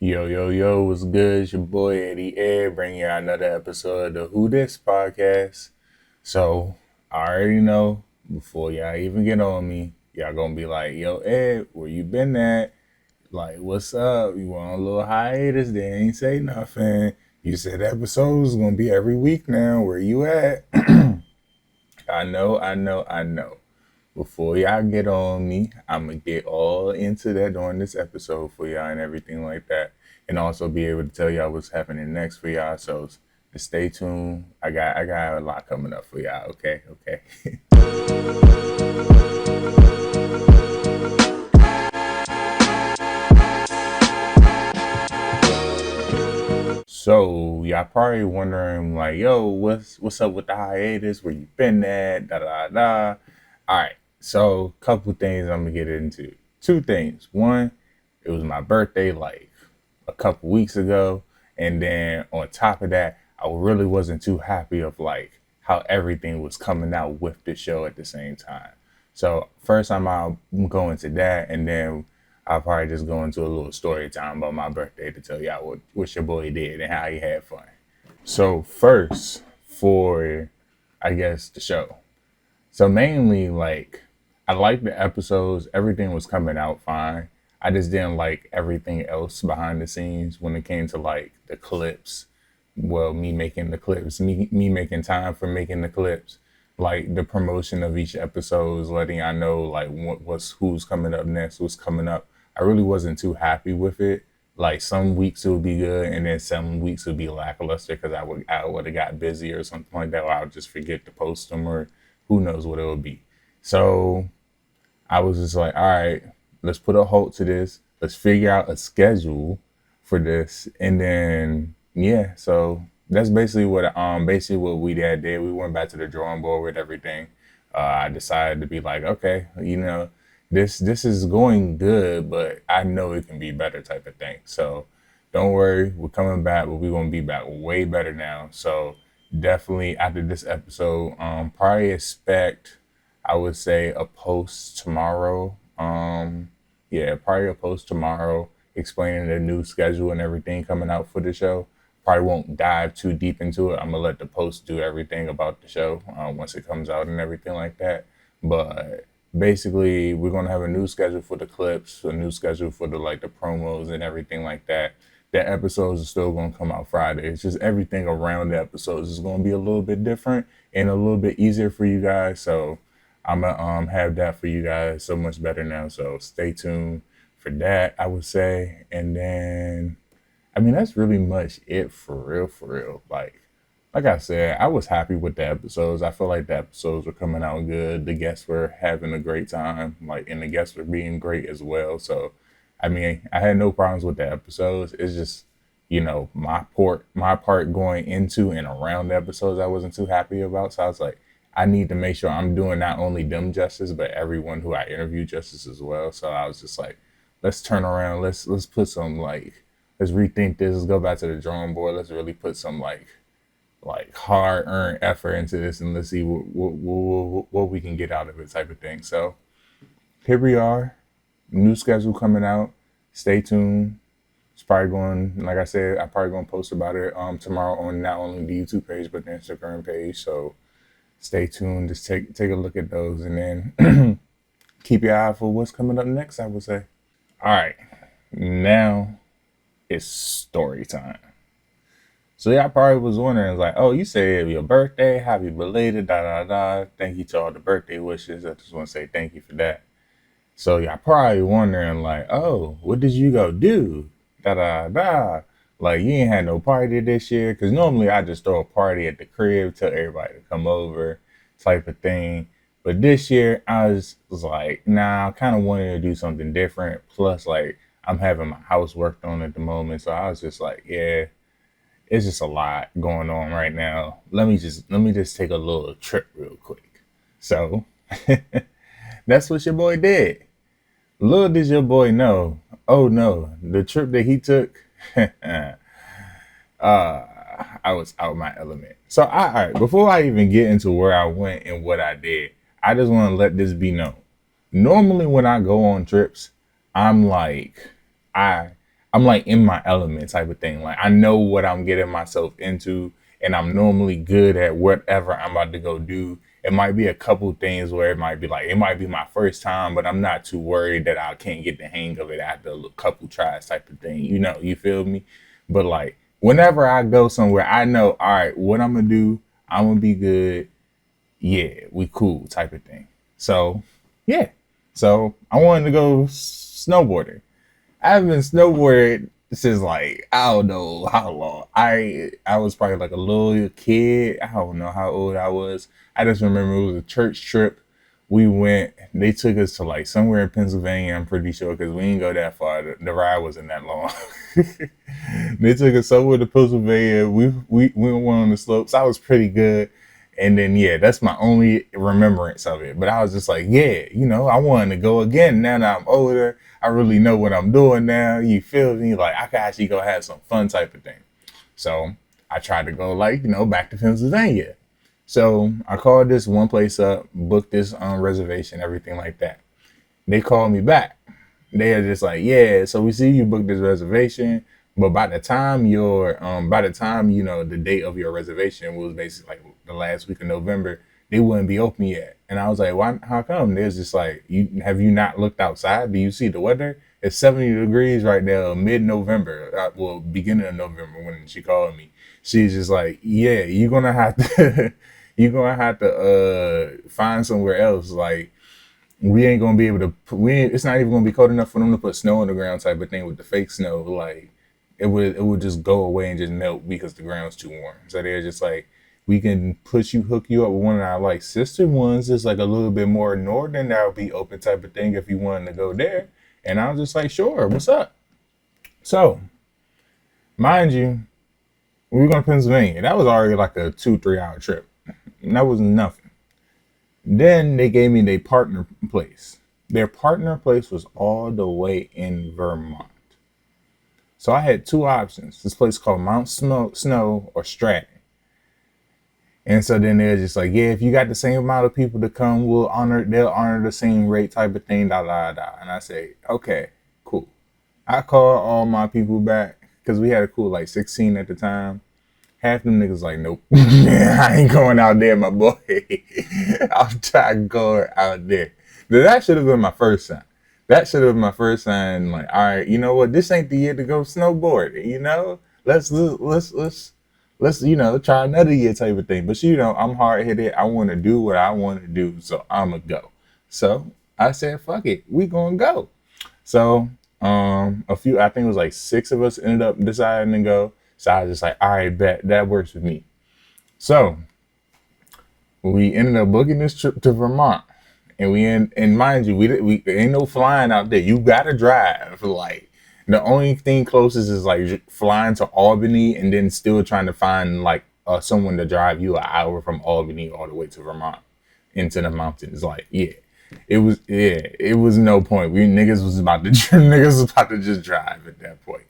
Yo, yo, yo, what's good? It's your boy Eddie Ed bringing you another episode of the Who This podcast. So, I already know before y'all even get on me, y'all gonna be like, yo, Ed, where you been at? Like, what's up? You on a little hiatus? They ain't say nothing. You said episodes gonna be every week now. Where you at? I know. Before y'all get on me, I'm gonna get all into that during this episode for y'all and everything like that, and also be able to tell y'all what's happening next for y'all. So stay tuned. I got a lot coming up for y'all. Okay. So y'all probably wondering like, yo, what's up with the hiatus? Where you been at? Da da da. All right. So couple things I'm gonna get into. Two things. One, it was my birthday like a couple weeks ago, and then on top of that, I really wasn't too happy of like how everything was coming out with the show at the same time. So first I'll go into that, and then I'll probably just go into a little story time about my birthday to tell y'all what your boy did and how he had fun. So first, for I guess the show. So mainly like I liked the episodes. Everything was coming out fine. I just didn't like everything else behind the scenes when it came to like the clips. Well, me making the clips, me making time for making the clips, like the promotion of each episode, letting I know like what's who's coming up next, what's coming up. I really wasn't too happy with it. Like some weeks it would be good, and then some weeks it would be lackluster because I would have got busy or something like that, or I would just forget to post them, or who knows what it would be. So I was just like, all right, let's put a halt to this. Let's figure out a schedule for this, and then yeah. So that's basically what we did. We went back to the drawing board with everything. I decided to be like, okay, this is going good, but I know it can be better, type of thing. So don't worry, we're coming back, but we're gonna be back way better now. So definitely after this episode, probably expect, I would say, a post tomorrow. Yeah, probably a post tomorrow explaining the new schedule and everything coming out for the show. Probably won't dive too deep into it. I'm gonna let the post do everything about the show once it comes out and everything like that. But basically, we're gonna have a new schedule for the clips, a new schedule for the promos and everything like that. The episodes are still gonna come out Friday. It's just everything around the episodes is gonna be a little bit different and a little bit easier for you guys. So I'm gonna have that for you guys so much better now. So stay tuned for that, I would say. And then I mean that's really much it for real, for real. Like I said, I was happy with the episodes. I feel like the episodes were coming out good. The guests were having a great time, and the guests were being great as well. So I mean, I had no problems with the episodes. It's just, my part going into and around the episodes I wasn't too happy about. So I was like, I need to make sure I'm doing not only them justice, but everyone who I interview justice as well. So I was just like, let's turn around. Let's put some let's rethink this. Let's go back to the drawing board. Let's really put some hard earned effort into this, and let's see what we can get out of it, type of thing. So here we are, new schedule coming out. Stay tuned. It's probably going, like I said, I'm probably going to post about it tomorrow on not only the YouTube page but the Instagram page. So stay tuned. Just take a look at those, and then keep your eye for what's coming up next, I would say. All right, now it's story time. So y'all probably was wondering, like, oh, you said your birthday, happy belated, da da da. Thank you to all the birthday wishes. I just want to say thank you for that. So y'all probably wondering, like, oh, what did you go do? Da da da. Like, you ain't had no party this year, because normally I just throw a party at the crib, tell everybody to come over, type of thing. But this year I was like, nah, I kind of wanted to do something different. Plus, like, I'm having my house worked on at the moment, so I was just like, yeah, it's just a lot going on right now. Let me just take a little trip real quick. So that's what your boy did. Little did your boy know. Oh no, the trip that he took, I was out my element. So all right, before I even get into where I went and what I did, I just want to let this be known. Normally when I go on trips, I'm like, I I'm like in my element type of thing. Like I know what I'm getting myself into, and I'm normally good at whatever I'm about to go do. It might be a couple things where it might be my first time, but I'm not too worried that I can't get the hang of it after a couple tries type of thing. You feel me? But like whenever I go somewhere, I know, all right, what I'm gonna do, I'm gonna be good. Yeah, we cool type of thing. So yeah. So I wanted to go snowboarding. I haven't been snowboarding since like I don't know how long. I was probably like a little kid. I don't know how old I was. I just remember it was a church trip. We went. They took us to like somewhere in Pennsylvania. I'm pretty sure because we didn't go that far. The ride wasn't that long. They took us somewhere to Pennsylvania. We went on the slopes. I was pretty good. And then yeah, that's my only remembrance of it. But I was just like, yeah, I wanted to go again. Now that I'm older, I really know what I'm doing now. You feel me? Like I could actually go have some fun type of thing. So I tried to go like, back to Pennsylvania. So I called this one place up, booked this reservation, everything like that. They called me back. They're just like, yeah, so we see you booked this reservation, but by the time the date of your reservation was basically like the last week of November, they wouldn't be open yet. And I was like, why? How come? There's just like, have you not looked outside? Do you see the weather? It's 70 degrees right now, mid-November. Beginning of November when she called me. She's just like, yeah, you're gonna have to find somewhere else. Like we ain't gonna be able to. It's not even gonna be cold enough for them to put snow on the ground type of thing with the fake snow. Like it would just go away and just melt because the ground's too warm. So they're just like, we can hook you up with one of our like sister ones that's like a little bit more northern that'll be open type of thing if you wanted to go there. And I was just like, sure, what's up? So, mind you, we were going to Pennsylvania. That was already like a 2-3 hour trip. And that was nothing. Then they gave me their partner place. Their partner place was all the way in Vermont. So I had two options. This place called Mount Snow or Stratton. And so then they're just like, yeah, if you got the same amount of people to come, they'll honor the same rate type of thing, da da da. And I say, okay, cool. I called all my people back because we had a cool like 16 at the time. Half them niggas like, nope, I ain't going out there, my boy. I'm trying going out there. That should have been my first sign. Like, all right, you know what? This ain't the year to go snowboarding. Let's try another year type of thing. But I'm hard headed. I want to do what I want to do, so I'ma go. So I said, fuck it, we gonna go. So I think it was like 6 of us ended up deciding to go. So I was just like, all right, bet that works with me. So we ended up booking this trip to Vermont, and mind you, we ain't no flying out there. You gotta drive. Like the only thing closest is like flying to Albany, and then still trying to find like someone to drive you an hour from Albany all the way to Vermont into the mountains. Like it was no point. Niggas was about to just drive at that point.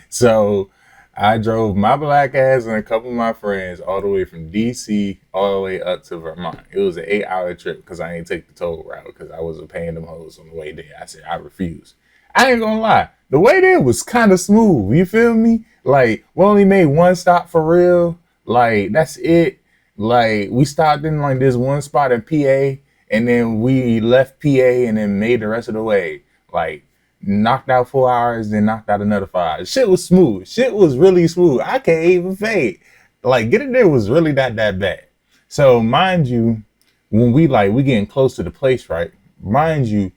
So I drove my black ass and a couple of my friends all the way from DC all the way up to Vermont. It was an 8-hour trip because I didn't take the toll route because I wasn't paying them hoes on the way there. I said, I refuse. I ain't gonna lie. The way there was kind of smooth. You feel me? Like, we only made one stop for real. Like, that's it. Like, we stopped in like this one spot in PA and then we left PA and then made the rest of the way. Like, knocked out 4 hours, then knocked out another 5 hours. Shit was smooth. Shit was really smooth. I can't even fake. Like getting there was really not that bad. So mind you, when we getting close to the place, right? Mind you,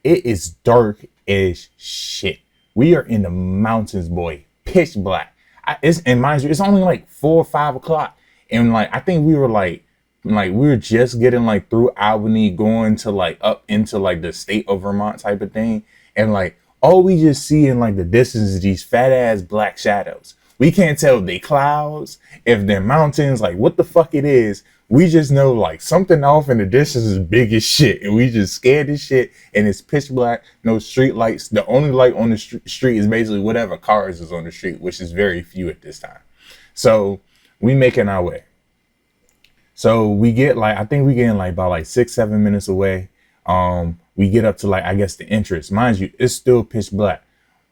it is dark as shit. We are in the mountains, boy. Pitch black. And mind you, it's only like 4 or 5 o'clock. And like I think we were just getting like through Albany, going to like up into like the state of Vermont type of thing. And like all we just see in like the distance is these fat ass black shadows. We can't tell if they clouds, if they're mountains, like what the fuck it is. We just know like something off in the distance is big as shit. And we just scared as shit. And it's pitch black, no street lights. The only light on the street is basically whatever cars is on the street, which is very few at this time. So we making our way. So we get like, I think we getting like about like 6-7 minutes away. We get up to like, I guess the entrance. Mind you, it's still pitch black.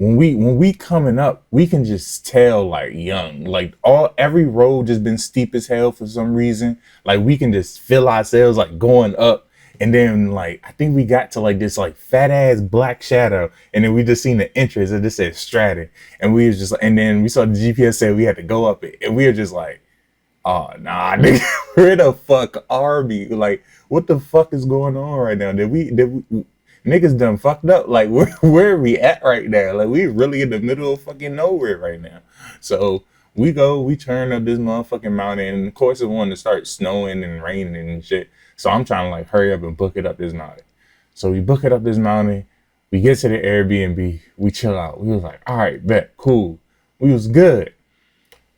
when we coming up, we can just tell like young, like all every road just been steep as hell for some reason. Like we can just feel ourselves like going up. And then like I think we got to like this like fat ass black shadow, and then we just seen the entrance and this said Stratton, and we was just and then we saw the GPS say we had to go up it, and we were just like, oh nah, nigga, where the fuck are we? Like, what the fuck is going on right now? Did we niggas done fucked up? Like, where are we at right now? Like, we really in the middle of fucking nowhere right now. So we turn up this motherfucking mountain, and of course it wanted to start snowing and raining and shit. So I'm trying to like hurry up and book it up this mountain. So we book it up this mountain. We get to the Airbnb. We chill out. We was like, all right, bet, cool. We was good.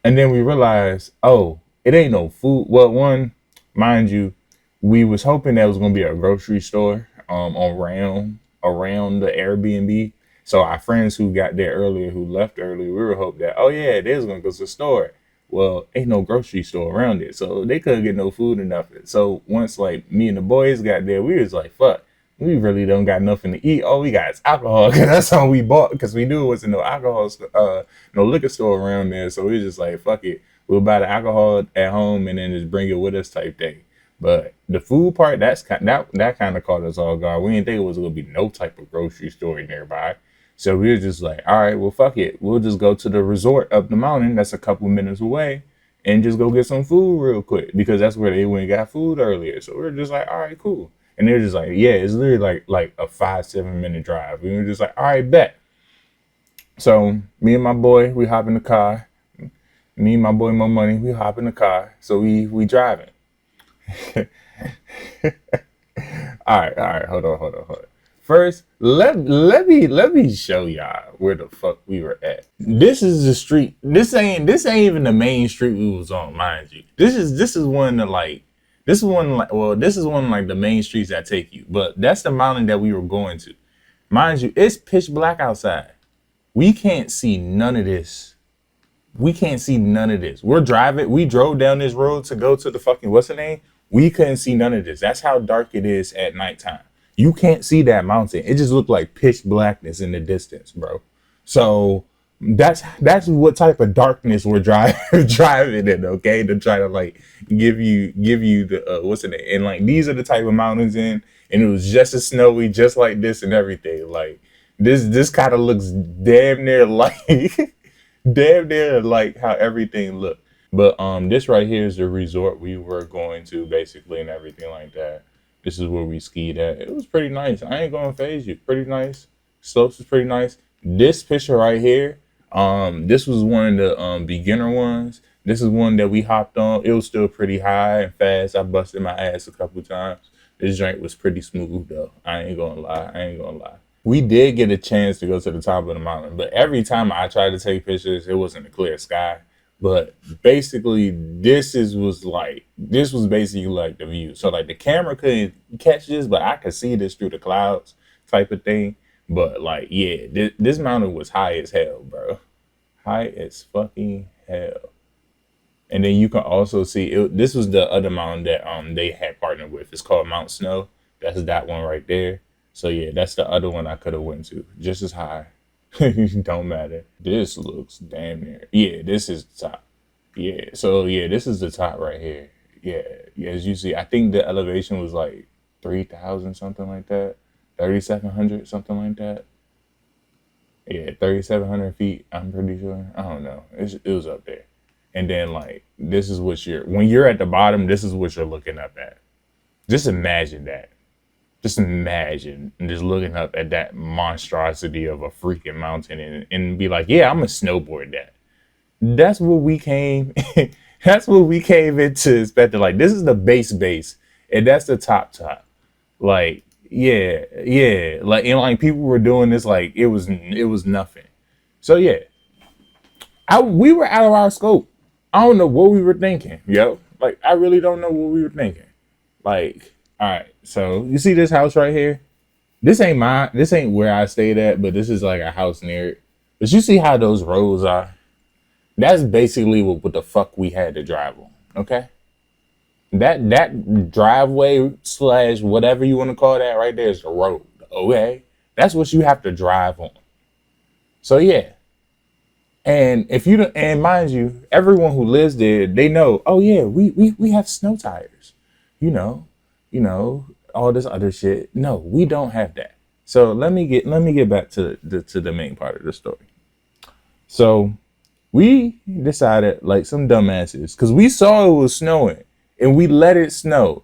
And then we realized, oh, it ain't no food. Well, one, mind you, we was hoping that was gonna be a grocery store around the Airbnb. So our friends who got there earlier, who left early, we were hoping that, oh yeah, it is gonna go to the store. Well, ain't no grocery store around it, so they couldn't get no food or nothing. So once like me and the boys got there, we was like, fuck, we really don't got nothing to eat. All we got is alcohol, because that's all we bought, because we knew it wasn't no alcohol, no liquor store around there. So we was just like, fuck it, we'll buy the alcohol at home and then just bring it with us type thing. But the food part, that kind of caught us all guard. We didn't think it was gonna be no type of grocery store nearby. So we were just like, all right, well, fuck it. We'll just go to the resort up the mountain that's a couple minutes away and just go get some food real quick, because that's where they went and got food earlier. So we were just like, all right, cool. And they're just like, yeah, it's literally like a 5-7 minute drive. We were just like, all right, bet. So me and my boy, we hop in the car. Me and my boy Mo Money, we hop in the car. So we driving. All right, hold on. First, let me show y'all where the fuck we were at. This is the street. This ain't even the main street we was on, mind you. This is one of like this is one of like the main streets that take you. But that's the mountain that we were going to. Mind you, it's pitch black outside. We can't see none of this. We drove down this road to go to the fucking what's the name? We couldn't see none of this. That's how dark it is at nighttime. You can't see that mountain. It just looked like pitch blackness in the distance, bro. So that's what type of darkness we're driving in, okay? To try to like give you the what's the name? And like these are the type of mountains and it was just as snowy, just like this and everything. Like this kind of looks damn near like damn near like how everything looked. But this right here is the resort we were going to basically and everything like that. This is where we skied at. It was pretty nice. I ain't gonna phase you. Pretty nice. Slopes was pretty nice. This picture right here, this was one of the beginner ones. This is one that we hopped on. It was still pretty high and fast. I busted my ass a couple times. This joint was pretty smooth though. I ain't gonna lie. We did get a chance to go to the top of the mountain, but every time I tried to take pictures, it wasn't a clear sky. But basically, this was basically like the view. So like the camera couldn't catch this, but I could see this through the clouds type of thing. But like, yeah, this mountain was high as hell, bro. High as fucking hell. And then you can also see it, this was the other mountain that they had partnered with. It's called Mount Snow. That's that one right there. So yeah, that's the other one I could have went to. Just as high. Don't matter. This looks damn near. Yeah, this is the top. Yeah, so yeah, this is the top right here. Yeah, as you see, I think the elevation was like 3,000 something like that, 3,700 something like that. Yeah, 3,700 feet. I'm pretty sure. I don't know. It was up there. And then like this is what when you're at the bottom, this is what you're looking up at. Just imagine that. Just imagine just looking up at that monstrosity of a freaking mountain and be like, yeah, I'm gonna snowboard that. That's what we came. That's what we came into expecting. Like this is the base, and that's the top. Like yeah. Like and like people were doing this like it was nothing. So yeah, we were out of our scope. I don't know what we were thinking, yo. Like I really don't know what we were thinking. Like, all right, so you see this house right here? This ain't where I stayed at, but this is like a house near it. But you see how those roads are? That's basically what the fuck we had to drive on. Okay? That driveway slash whatever you want to call that right there is the road. Okay? That's what you have to drive on. So yeah, and if you don't, and mind you, everyone who lives there, they know. Oh yeah, we have snow tires, you know, you know, all this other shit. No, we don't have that. So let me get back to the main part of the story. So we decided like some dumbasses because we saw it was snowing and we let it snow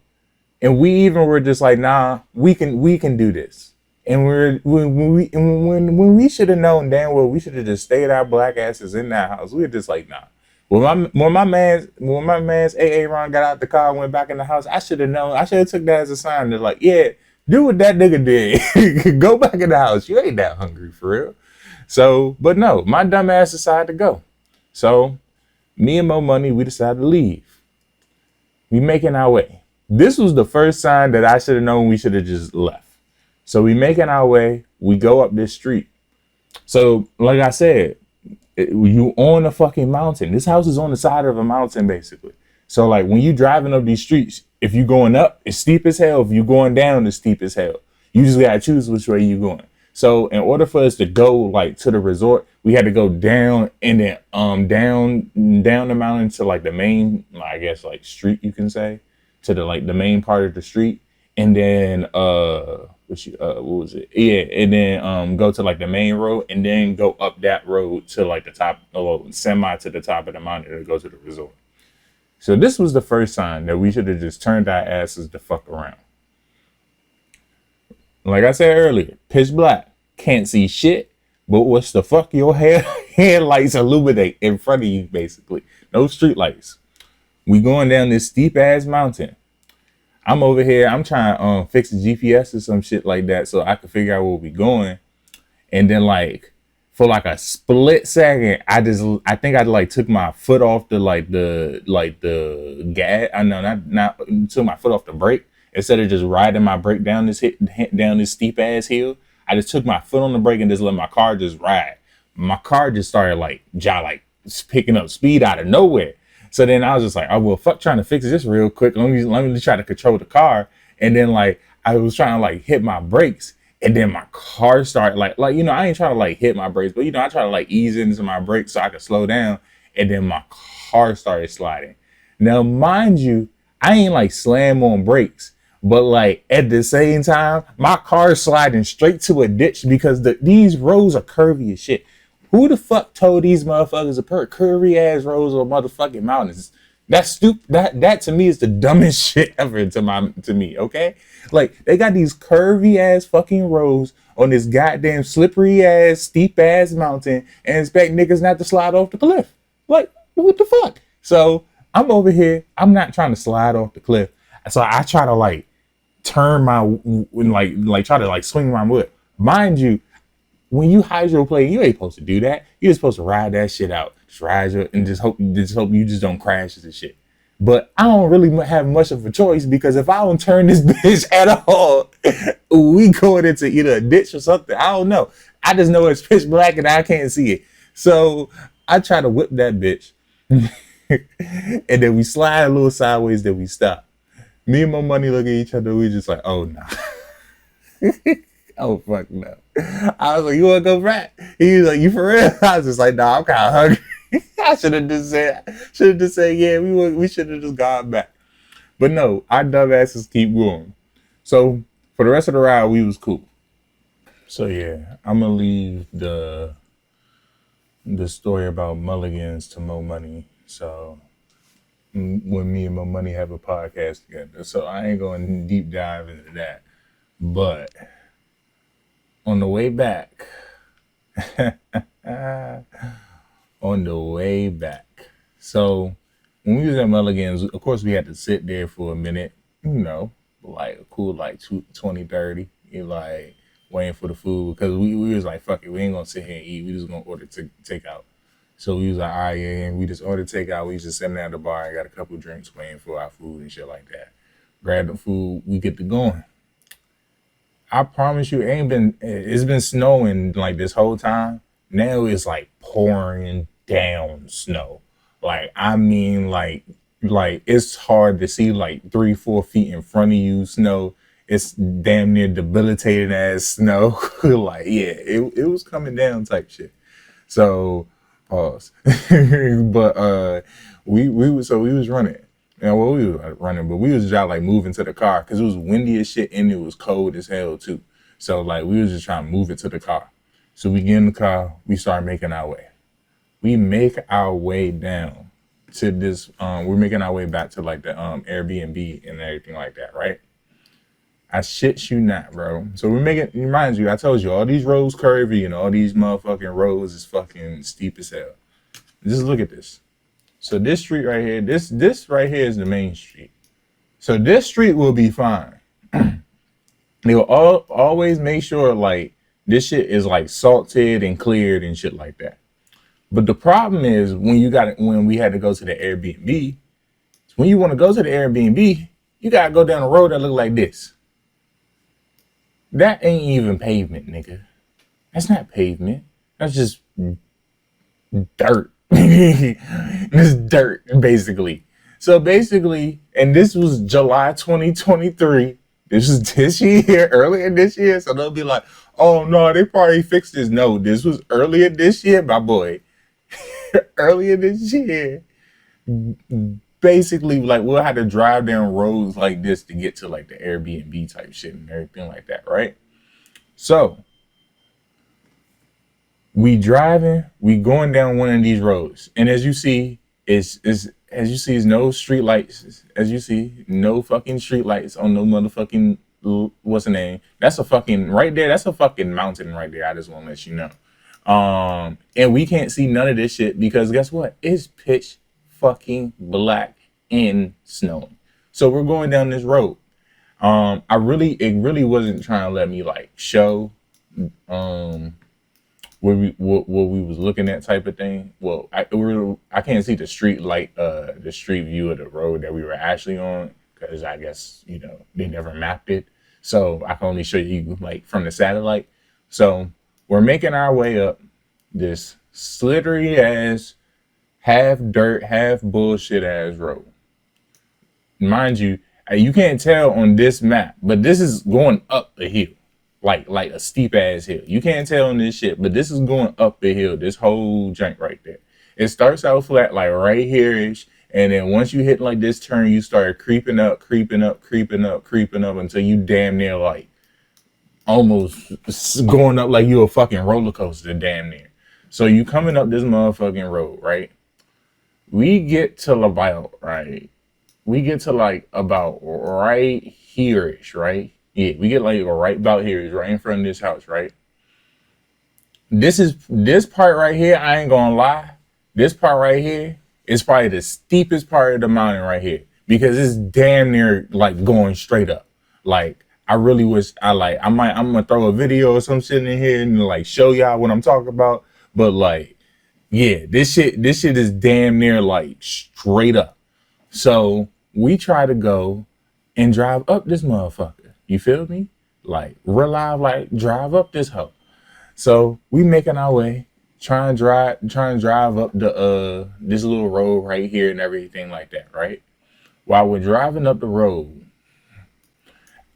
and we even were just like, nah, we can do this. And when we should have known damn well we should have just stayed our black asses in that house. We were just like, nah. When my man's AA Ron got out the car and went back in the house, I should have known. I should have took that as a sign to like, yeah, do what that nigga did. Go back in the house. You ain't that hungry for real. So, but no, my dumb ass decided to go. So me and Mo Money, we decided to leave. We making our way. This was the first sign that I should have known we should have just left. So we making our way. We go up this street. So like I said, you on a fucking mountain. This house is on the side of a mountain basically. So like when you driving up these streets, if you going up, it's steep as hell. If you going down, it's steep as hell. You just gotta choose which way you going. So in order for us to go like to the resort, we had to go down and then down the mountain to like the main, I guess like street you can say, to the like the main part of the street, and then what was it? Yeah, and then go to like the main road and then go up that road to like the top, semi to the top of the mountain to go to the resort. So this was the first sign that we should have just turned our asses the fuck around. Like I said earlier, pitch black, can't see shit. But what's the fuck your headlights illuminate in front of you, basically? No street lights. We going down this steep ass mountain. I'm over here. I'm trying to fix the GPS or some shit like that so I can figure out where we going. And then like for like a split second, I think I like took my foot off the gas. I know not took my foot off the brake instead of just riding my brake down this steep ass hill. I just took my foot on the brake and just let my car just ride. My car just started like picking up speed out of nowhere. So then I was just like, oh well, fuck trying to fix this real quick. Let me try to control the car. And then like I was trying to like hit my brakes, and then my car started like I ain't trying to like hit my brakes, but I try to like ease into my brakes so I could slow down. And then my car started sliding. Now, mind you, I ain't like slam on brakes. But like at the same time, my car's sliding straight to a ditch because these roads are curvy as shit. Who the fuck told these motherfuckers to put curvy ass roads or motherfucking mountains? That's stupid. That to me is the dumbest shit ever to me. Okay, like they got these curvy ass fucking roads on this goddamn slippery ass steep ass mountain and expect niggas not to slide off the cliff. Like what the fuck? So I'm over here. I'm not trying to slide off the cliff. So I try to like turn my try to like swing my wood. Mind you, when you hydroplane, you ain't supposed to do that. You're just supposed to ride that shit out. Just ride your and just hope you just don't crash this shit. But I don't really have much of a choice because if I don't turn this bitch at all, we going into either a ditch or something. I don't know. I just know it's pitch black and I can't see it. So I try to whip that bitch. And then we slide a little sideways, then we stop. Me and my money look at each other. We just like, oh no. Oh fuck no. I was like, you wanna go back? He was like, you for real? I was just like, nah, I'm kind of hungry. I should have just said, yeah, we should have just gone back. But no, our dumb asses keep going. So for the rest of the ride, we was cool. So yeah, I'm gonna leave the story about mulligans to Mo Money. So when me and Mo Money have a podcast together, so I ain't going deep dive into that. But on the way back, so when we was at Mulligan's, of course we had to sit there for a minute, like a cool like 20, 30, like waiting for the food because we was like, fuck it, we ain't gonna sit here and eat. We just gonna order takeout. So we was like, all right, yeah, and we just ordered takeout. We just sitting at the bar and got a couple drinks waiting for our food and shit like that. Grab the food, we get to going. I promise you, it's been snowing like this whole time. Now it's like pouring down snow. Like, I mean, like it's hard to see like 3-4 feet in front of you snow. It's damn near debilitating ass snow. Like, yeah, it was coming down type shit. So pause. But we was running. Well, we was running, but we was just out like moving to the car because it was windy as shit and it was cold as hell too. So like we was just trying to move it to the car. So we get in the car, we start making our way. We make our way down to this. We're making our way back to like the Airbnb and everything like that, right? I shit you not, bro. So we're making. Reminds you, I told you all these roads curvy and all these motherfucking roads is fucking steep as hell. Just look at this. So this street right here, this right here is the main street. So this street will be fine. They will always make sure like this shit is like salted and cleared and shit like that. But the problem is when we had to go to the Airbnb, when you want to go to the Airbnb, you gotta go down a road that look like this. That ain't even pavement, nigga. That's not pavement. That's just dirt. It's dirt, basically. So basically, and this was July 2023. This was this year, earlier this year. So they'll be like, oh no, they probably fixed this. No, this was earlier this year, my boy. Earlier this year. Basically, like we'll have to drive down roads like this to get to like the Airbnb type shit and everything like that, right? So we driving, we going down one of these roads, and as you see, is no street lights. As you see, no fucking street lights on no motherfucking what's the name? That's a fucking right there. That's a fucking mountain right there. I just want to let you know. And we can't see none of this shit because guess what? It's pitch fucking black and snow. So we're going down this road. It really wasn't trying to let me like show what we was looking at type of thing. Well, I can't see the street light, the street view of the road that we were actually on because I guess they never mapped it, so I can only show you like from the satellite. So we're making our way up this slithery ass, half dirt, half bullshit ass road. Mind you, you can't tell on this map, but this is going up a hill. Like a steep ass hill. You can't tell on this shit, but this is going up a hill. This whole jank right there. It starts out flat, like right here-ish, and then once you hit like this turn, you start creeping up until you damn near like almost going up like you a fucking roller coaster, damn near. So you coming up this motherfucking road, right? We get to about right here-ish, right? Yeah, we get like right about here, is right in front of this house, right? This part right here, I ain't gonna lie. This part right here is probably the steepest part of the mountain right here because it's damn near like going straight up. Like I really wish I'm gonna throw a video or some shit in here and like show y'all what I'm talking about. But like, yeah, this shit is damn near like straight up. So we try to go and drive up this motherfucker. You feel me? Like real live, like drive up this hoe. So we making our way, trying to drive up the this little road right here and everything like that, right? While we're driving up the road,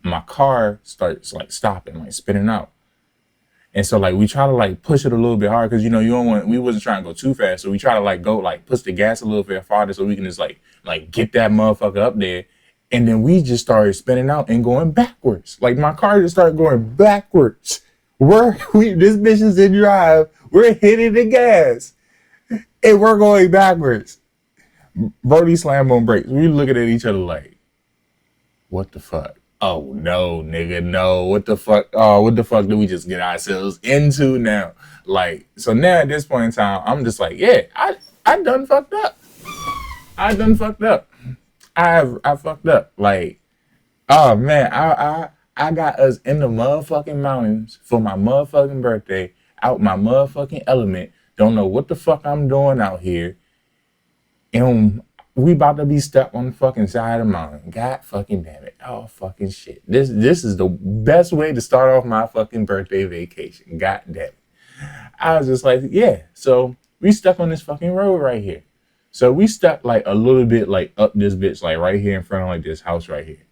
my car starts like stopping, like spinning out. And so like we try to like push it a little bit hard because you don't want, we wasn't trying to go too fast. So we try to like go like push the gas a little bit farther so we can just like get that motherfucker up there. And then we just started spinning out and going backwards. Like my car just started going backwards. This bitch is in drive. We're hitting the gas and we're going backwards. Brody slammed on brakes. We looking at each other like, what the fuck? Oh no, nigga, no. What the fuck? Oh, what the fuck do we just get ourselves into now? Like, so now at this point in time, I'm just like, yeah, I done fucked up. I fucked up. Like, oh man, I got us in the motherfucking mountains for my motherfucking birthday, out my motherfucking element. Don't know what the fuck I'm doing out here. And we about to be stuck on the fucking side of the mountain. God fucking damn it. Oh fucking shit. This is the best way to start off my fucking birthday vacation. God damn it. I was just like, yeah. So we stuck on this fucking road right here. So we stuck like a little bit like up this bitch, like right here in front of like this house right here.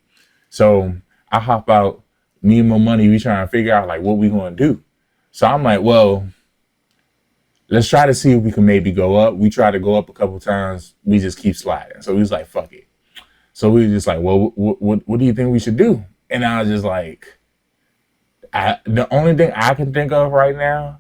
So I hop out, me and my money, we trying to figure out like what we gonna do. So I'm like, well, let's try to see if we can maybe go up. We tried to go up a couple times. We just keep sliding. So we was like, fuck it. So we were just like, well, what do you think we should do? And I was just like, the only thing I can think of right now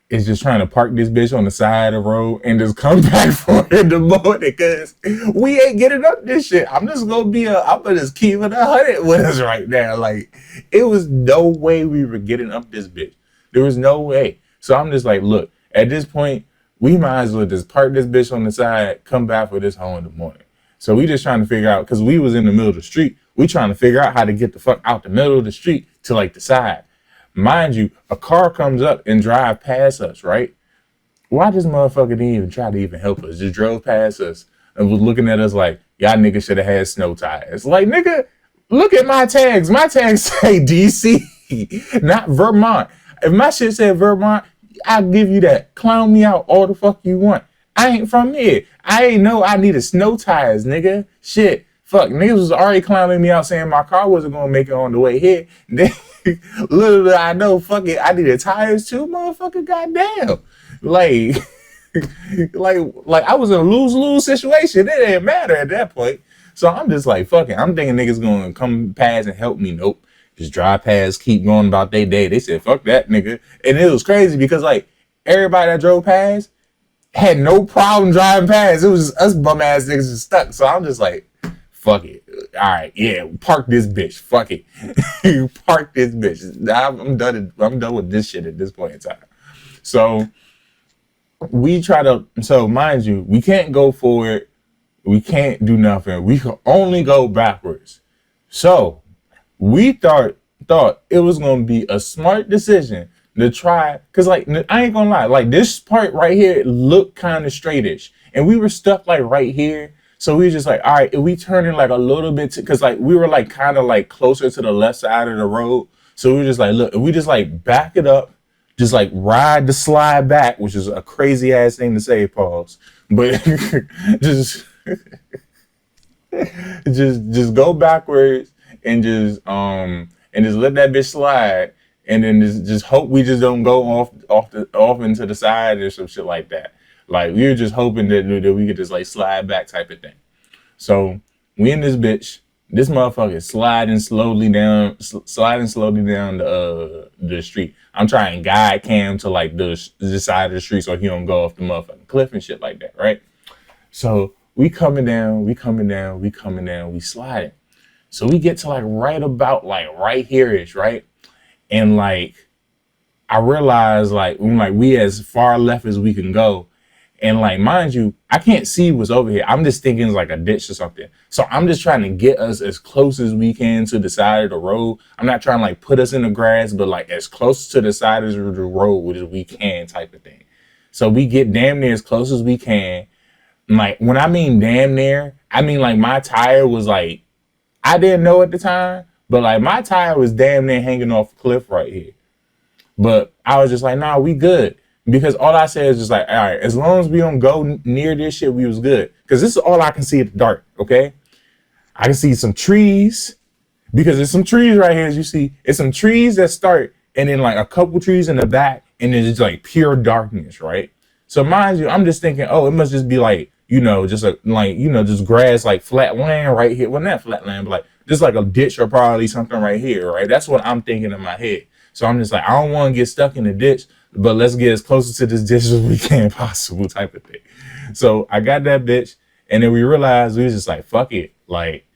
is just trying to park this bitch on the side of the road and just come back for it in the morning because we ain't getting up this shit. I'm gonna just keep it 100 with us right now. Like, it was no way we were getting up this bitch. There was no way. So I'm just like, look, at this point, we might as well just park this bitch on the side, come back for this home in the morning. So we just trying to figure out, because we was in the middle of the street, we trying to figure out how to get the fuck out the middle of the street to like the side. Mind you, a car comes up and drive past us, right? Why this motherfucker didn't even try to even help us? Just drove past us and was looking at us like, y'all niggas should have had snow tires. Like, nigga, look at my tags. My tags say DC, not Vermont. If my shit said Vermont, I'll give you that. Clown me out all the fuck you want. I ain't from here. I ain't know I needed snow tires, nigga. Shit. Fuck, niggas was already clowning me out saying my car wasn't gonna make it on the way here. Little did I know, fuck it, I needed tires too, motherfucker. Goddamn, like, like I was in a lose-lose situation. It didn't matter at that point. So I'm just like, fuck it. I'm thinking niggas gonna come past and help me. Nope, just drive past, keep going about their day. They said, fuck that, nigga. And it was crazy because like everybody that drove past had no problem driving past. It was just us bum ass niggas just stuck. So I'm just like, fuck it. All right, yeah, park this bitch. Fuck it. You park this bitch. I'm done. I'm done with this shit at this point in time. So we try to. So mind you, we can't go forward. We can't do nothing. We can only go backwards. So we thought it was gonna be a smart decision to try, cause like I ain't gonna lie, like this part right here looked kind of straightish, and we were stuck like right here. So we were just like, all right, if we turn in like a little bit, cause like we were like kind of like closer to the left side of the road. So we were just like, look, if we just like back it up, just like ride the slide back, which is a crazy ass thing to say, pause, but just just go backwards and just let that bitch slide, and then just hope we just don't go off into the side or some shit like that. Like, we were just hoping that we could just like slide back type of thing. So we in this bitch, this motherfucker is sliding slowly down the street. I'm trying to guide Cam to like the side of the street so he don't go off the motherfucking cliff and shit like that, right? So we coming down, we sliding. So we get to like right about like right here-ish, right? And like I realized like we as far left as we can go. And like, mind you, I can't see what's over here. I'm just thinking it's like a ditch or something. So I'm just trying to get us as close as we can to the side of the road. I'm not trying to like put us in the grass, but like as close to the side of the road as we can type of thing. So we get damn near as close as we can. Like, when I mean damn near, I mean like my tire was like, I didn't know at the time, but like my tire was damn near hanging off a cliff right here. But I was just like, nah, we good. Because all I said is just like, all right, as long as we don't go near this shit, we was good. Because this is all I can see at the dark, okay? I can see some trees, because there's some trees right here, as you see. It's some trees that start, and then like a couple trees in the back, and then it's like pure darkness, right? So mind you, I'm just thinking, oh, it must just be like, just grass, like flat land right here. Well, not flat land, but like just like a ditch or probably something right here, right? That's what I'm thinking in my head. So I'm just like, I don't want to get stuck in the ditch, but let's get as close to this ditch as we can possible type of thing. So I got that bitch, and then we realized we was just like, fuck it. Like,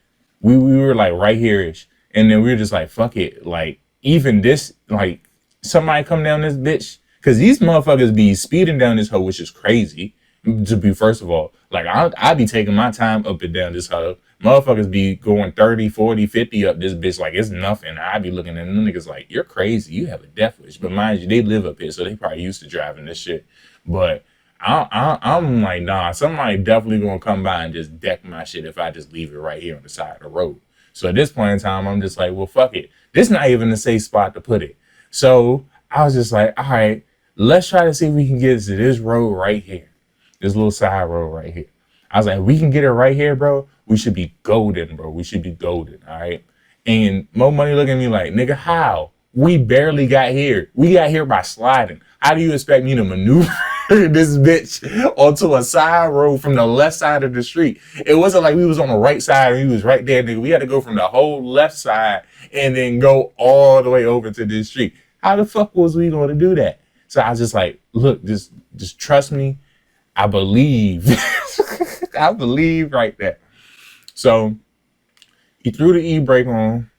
we were like right here-ish. And then we were just like, fuck it. Like, even this, like, somebody come down this bitch, because these motherfuckers be speeding down this hoe, which is crazy. To be, first of all, like, I be taking my time up and down this hoe. Motherfuckers be going 30, 40, 50 up this bitch like it's nothing. I be looking at them niggas like, you're crazy. You have a death wish. But mind you, they live up here, so they probably used to driving this shit. But I'm like, nah, somebody definitely gonna come by and just deck my shit if I just leave it right here on the side of the road. So at this point in time, I'm just like, well, fuck it. This not even a safe spot to put it. So I was just like, all right, let's try to see if we can get to this road right here. This little side road right here. I was like, we can get it right here, bro. We should be golden, bro. We should be golden, all right? And Mo Money looking at me like, nigga, how? We barely got here. We got here by sliding. How do you expect me to maneuver this bitch onto a side road from the left side of the street. It wasn't like we was on the right side and he was right there, nigga. We had to go from the whole left side and then go all the way over to this street. How the fuck was we going to do that? So I was just like, look, just trust me. I believe. I believe right there. So he threw the e-brake on.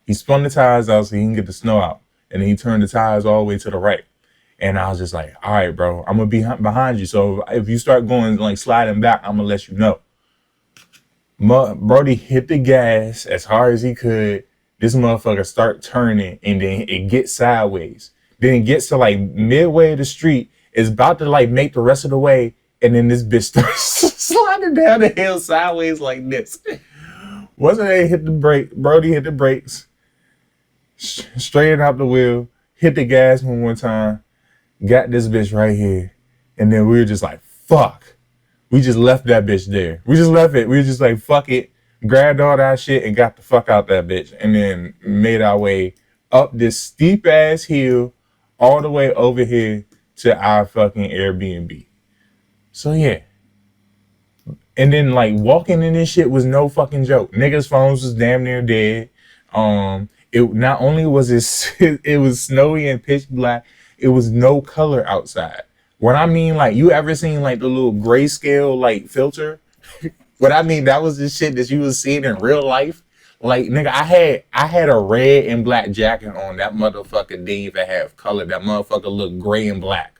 He spun the tires out so he can get the snow out. And then he turned the tires all the way to the right. And I was just like, all right, bro, I'm going to be behind you. So if you start going, like, sliding back, I'm going to let you know. Brody hit the gas as hard as he could. This motherfucker start turning, and then it gets sideways. Then it gets to, like, midway of the street. It's about to, like, make the rest of the way. And then this bitch starts sliding down the hill sideways like this. Wasn't they hit the brake? Brody hit the brakes. Straightened out the wheel. Hit the gas one more time. Got this bitch right here. And then we were just like, fuck. We just left that bitch there. We just left it. We were just like, fuck it. Grabbed all that shit and got the fuck out that bitch. And then made our way up this steep ass hill all the way over here to our fucking Airbnb. So yeah. And then like walking in this shit was no fucking joke. Niggas' phones was damn near dead. It not only was it was snowy and pitch black, it was no color outside. What I mean, like, you ever seen like the little grayscale like filter? What I mean, that was the shit that you was seeing in real life. Like, nigga, I had a red and black jacket on. That motherfucker didn't even have color. That motherfucker looked gray and black.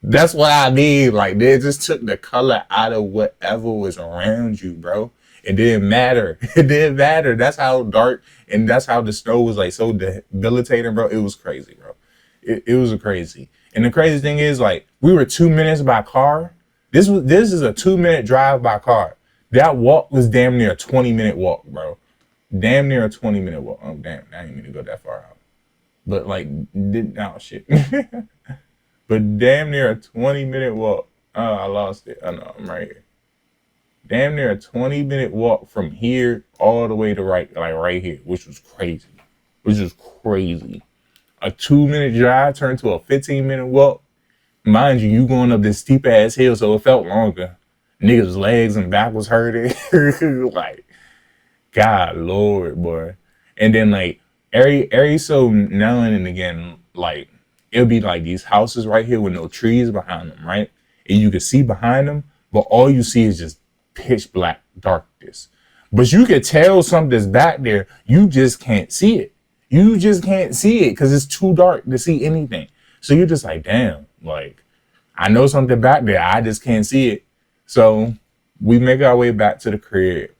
That's what I mean. Like, they just took the color out of whatever was around you, bro. It didn't matter. It didn't matter. That's how dark and that's how the snow was like so debilitating, bro. It was crazy, bro. It was crazy. And the crazy thing is, like, we were 2 minutes by car. This is a 2-minute drive by car. That walk was damn near a 20-minute walk, bro. Damn near a 20-minute walk. Oh, damn. I didn't mean to go that far out. But, like, shit. But damn near a 20-minute walk. Oh, I lost it. Oh, no, I'm right here. Damn near a 20-minute walk from here all the way to right here, which was crazy. A 2-minute drive turned to a 15-minute walk. Mind you, you going up this steep ass hill, so it felt longer. Niggas' legs and back was hurting. Like, God Lord, boy. And then like every so now and again, like it'll be like these houses right here with no trees behind them, right? And you can see behind them, but all you see is just pitch black darkness. But you can tell something's back there. You just can't see it. You just can't see it because it's too dark to see anything. So you're just like, damn, like, I know something back there. I just can't see it. So we make our way back to the crib.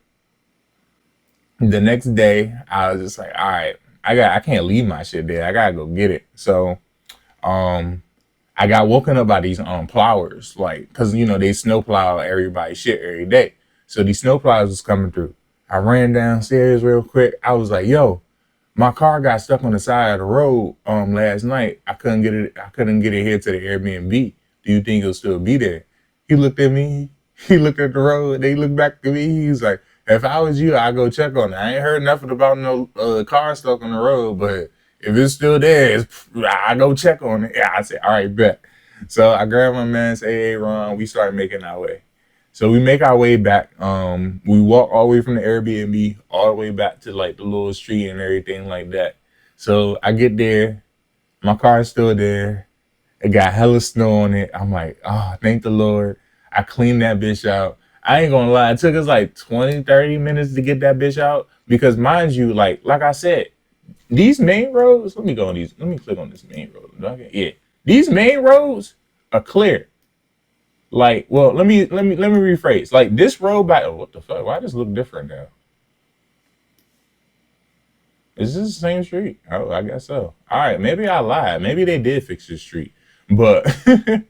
The next day, I was just like, all right, I can't leave my shit there. I gotta go get it. So I got woken up by these plowers, like, cause you know they snow plow everybody's shit every day. So these snow plows was coming through. I ran downstairs real quick. I was like, yo, my car got stuck on the side of the road last night. I couldn't get it here to the Airbnb. Do you think it'll still be there? He looked at me. He looked at the road. They looked back at me. He's like, if I was you, I'd go check on it. I ain't heard nothing about no car stuck on the road, but if it's still there, I go check on it. Yeah, I said, all right, bet. So I grabbed my man, say, hey, Ron, we start making our way. So we make our way back. We walk all the way from the Airbnb all the way back to like the little street and everything like that. So I get there, my car's still there. It got hella snow on it. I'm like, oh, thank the Lord. I cleaned that bitch out. I ain't gonna lie, it took us like 20, 30 minutes to get that bitch out. Because mind you, like I said, these main roads, let me click on this main road. Okay? Yeah. These main roads are clear. Like, well, let me rephrase. Like this road what the fuck? Why does it look different now? Is this the same street? Oh, I guess so. All right, maybe I lied. Maybe they did fix this street. But these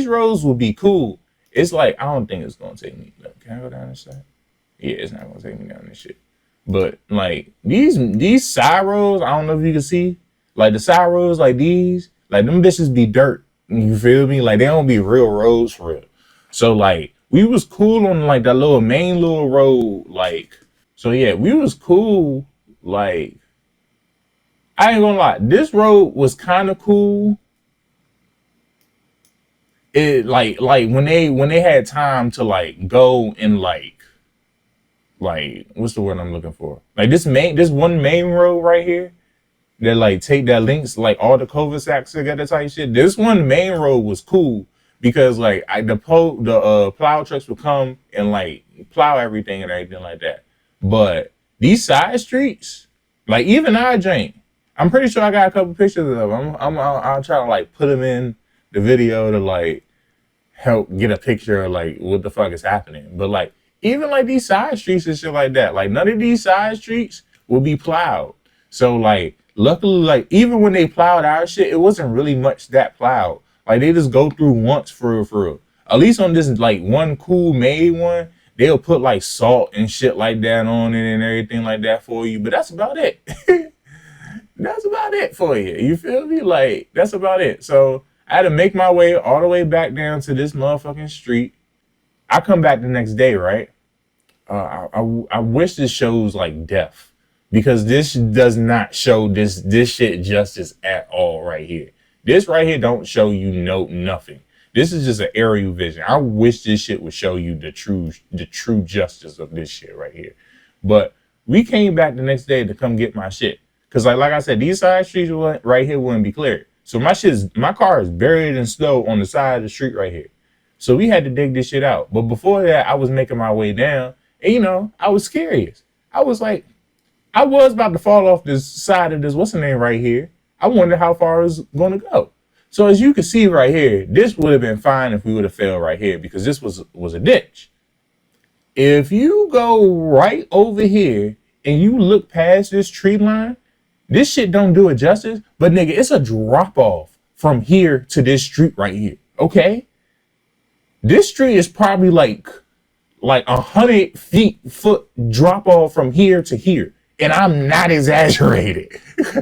roads will be cool. It's like I don't think it's gonna take me. Can I go down this side? Yeah, it's not gonna take me down this shit. But like these side roads, I don't know if you can see. Like the side roads, like these, like them bitches be dirt. You feel me? Like they don't be real roads for real. So like we was cool on like that little main little road, like so yeah, we was cool like I ain't gonna lie. This road was kind of cool. It like when they had time to like go and like what's the word I'm looking for? Like this one main road right here that like take that links like all the cul-de-sacs together type shit. This one main road was cool because like the plow trucks would come and like plow everything and everything like that. But these side streets, like even I drink. I'm pretty sure I got a couple pictures of them. I'll try to like put them in the video to like help get a picture of like what the fuck is happening. But like even like these side streets and shit like that, like none of these side streets will be plowed. So like luckily, like even when they plowed our shit, it wasn't really much that plowed. Like they just go through once for real, for real. At least on this like one cool made one, they'll put like salt and shit like that on it and everything like that for you. But that's about it. That's about it for you. You feel me? Like that's about it. So I had to make my way all the way back down to this motherfucking street. I come back the next day, right? I wish this shows like death because this does not show this shit justice at all right here. This right here don't show you nothing. This is just an aerial vision. I wish this shit would show you the true justice of this shit right here. But we came back the next day to come get my shit. Cause like I said, these side streets right here wouldn't be cleared. So my car is buried in snow on the side of the street right here. So we had to dig this shit out. But before that, I was making my way down. And you know, I was curious. I was like, I was about to fall off this side of this, what's the name right here? I wondered how far it was going to go. So as you can see right here, this would have been fine if we would have fell right here because this was a ditch. If you go right over here and you look past this tree line, this shit don't do it justice, but nigga, it's a drop off from here to this street right here. Okay? This street is probably like 100 foot drop off from here to here. And I'm not exaggerated.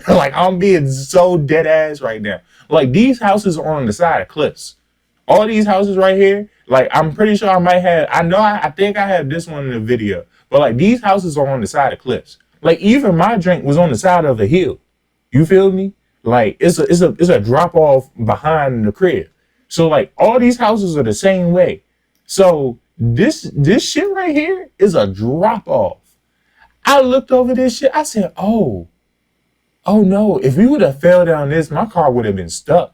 Like I'm being so dead ass right now. Like these houses are on the side of cliffs. All these houses right here, like I'm pretty sure I think I have this one in the video, but like these houses are on the side of cliffs. Like even my drink was on the side of a hill. You feel me? Like it's a drop off behind the crib. So like all these houses are the same way. So this shit right here is a drop off. I looked over this shit. I said, oh no. If we would have fell down this, my car would have been stuck.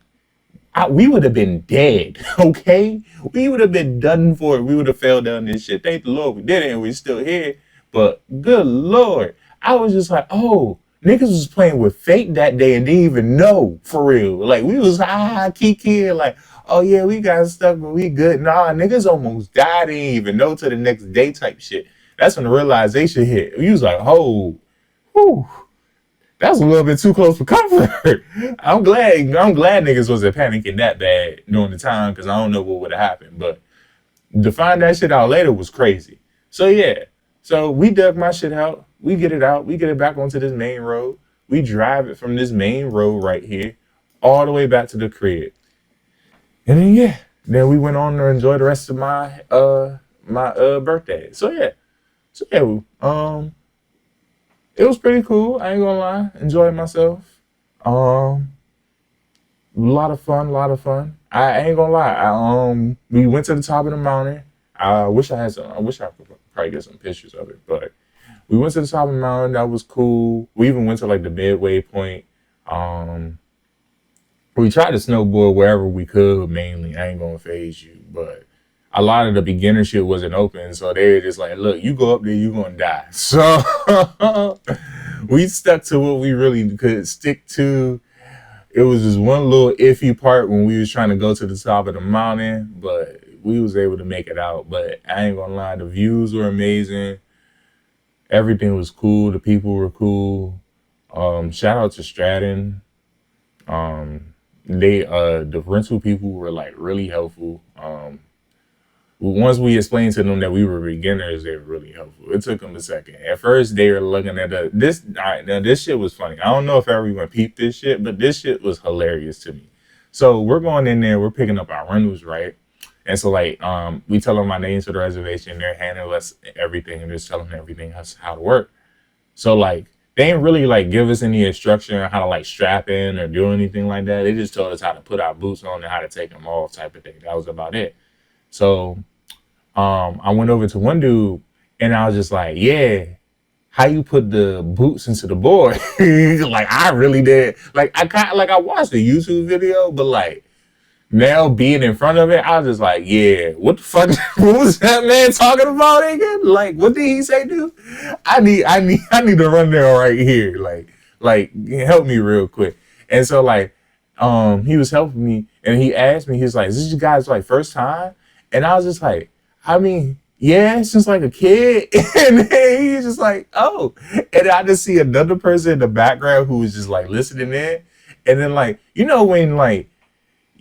We would have been dead. Okay, we would have been done for it. We would have fell down this shit. Thank the Lord we did it and we still here. But good Lord. I was just like, oh, niggas was playing with fate that day and didn't even know for real. Like we was kiki, like, oh yeah, we got stuck, but we good. Nah, niggas almost died, didn't even know till the next day type shit. That's when the realization hit. We was like, oh, whew, that's a little bit too close for comfort. I'm glad niggas wasn't panicking that bad during the time because I don't know what would have happened. But to find that shit out later was crazy. So yeah. So we dug my shit out. We get it out. We get it back onto this main road. We drive it from this main road right here all the way back to the crib. And then yeah, then we went on to enjoy the rest of my birthday. So yeah. It was pretty cool. I ain't gonna lie. Enjoyed myself. A lot of fun. I ain't gonna lie. We went to the top of the mountain. I wish I could probably get some pictures of it, but we went to the top of the mountain. That was cool. We even went to like the midway point. We tried to snowboard wherever we could, mainly. I ain't gonna phase you, but a lot of the beginner shit wasn't open, so they were just like, look, you go up there, you gonna die. So we stuck to what we really could stick to. It was just one little iffy part when we was trying to go to the top of the mountain, but we was able to make it out. But I ain't gonna lie, the views were amazing. Everything was cool. The people were cool. Shout out to Stratton. The rental people were like really helpful. Once we explained to them that we were beginners, they were really helpful. It took them a second. At first, they were looking at this. All right, now this shit was funny. I don't know if everyone peeped this shit, but this shit was hilarious to me. So we're going in there. We're picking up our rentals, right? And so like, we tell them our names for the reservation. They're handing us everything and just telling everything how to work. So like, they didn't really like give us any instruction on how to like strap in or do anything like that. They just told us how to put our boots on and how to take them off, type of thing. That was about it. So I went over to one dude and I was just like, yeah, how you put the boots into the board? Like I really did. Like I kind like I watched the YouTube video, but like now being in front of it, I was just like, yeah, what the fuck? What was that man talking about again? Like, what did he say, dude? I need to run there right here. Like, help me real quick. And so, like, he was helping me, and he asked me, he's like, is this you guys like first time? And I was just like, I mean, yeah, since like a kid. And then he's just like, oh, and I just see another person in the background who was just like listening in, and then like, you know, when like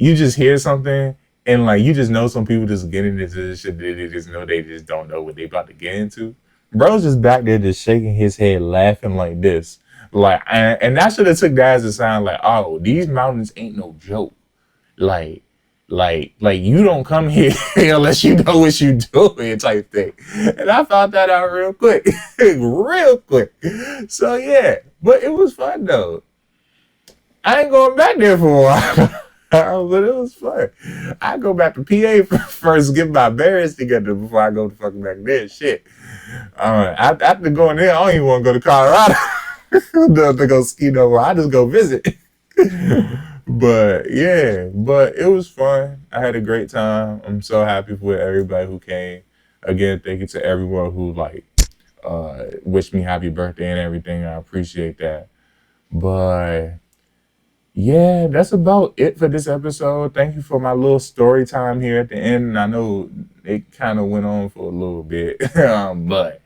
you just hear something and like you just know some people just getting into this shit, they just know they just don't know what they about to get into. Bro's just back there just shaking his head laughing like this. Like and I should have took that as a sign like, oh, these mountains ain't no joke. Like like you don't come here unless you know what you doing, type thing. And I found that out real quick. Real quick. So yeah. But it was fun though. I ain't going back there for a while. But it was fun. I go back to PA first, get my bearings together before I go to fucking back there. Shit. After going there, I don't even want to go to Colorado to go ski no more. I just go visit. But yeah, but it was fun. I had a great time. I'm so happy for everybody who came. Again, thank you to everyone who like wished me happy birthday and everything. I appreciate that. But yeah, that's about it for this episode. Thank you for my little story time here at the end. I know it kind of went on for a little bit, but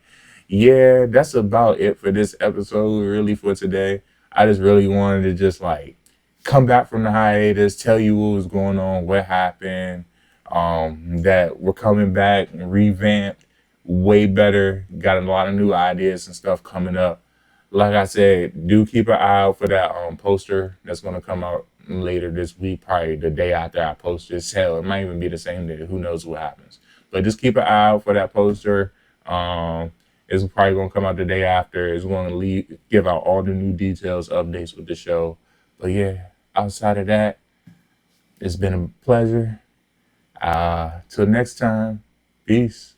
yeah, that's about it for this episode, really, for today. I just really wanted to just like come back from the hiatus, tell you what was going on, what happened, that we're coming back and revamped, way better. Got a lot of new ideas and stuff coming up. Like I said, do keep an eye out for that poster that's gonna come out later this week, probably the day after I post this. Hell, it might even be the same day. Who knows what happens? But just keep an eye out for that poster. It's probably gonna come out the day after. It's gonna give out all the new details, updates with the show. But yeah, outside of that, it's been a pleasure. Till next time, peace.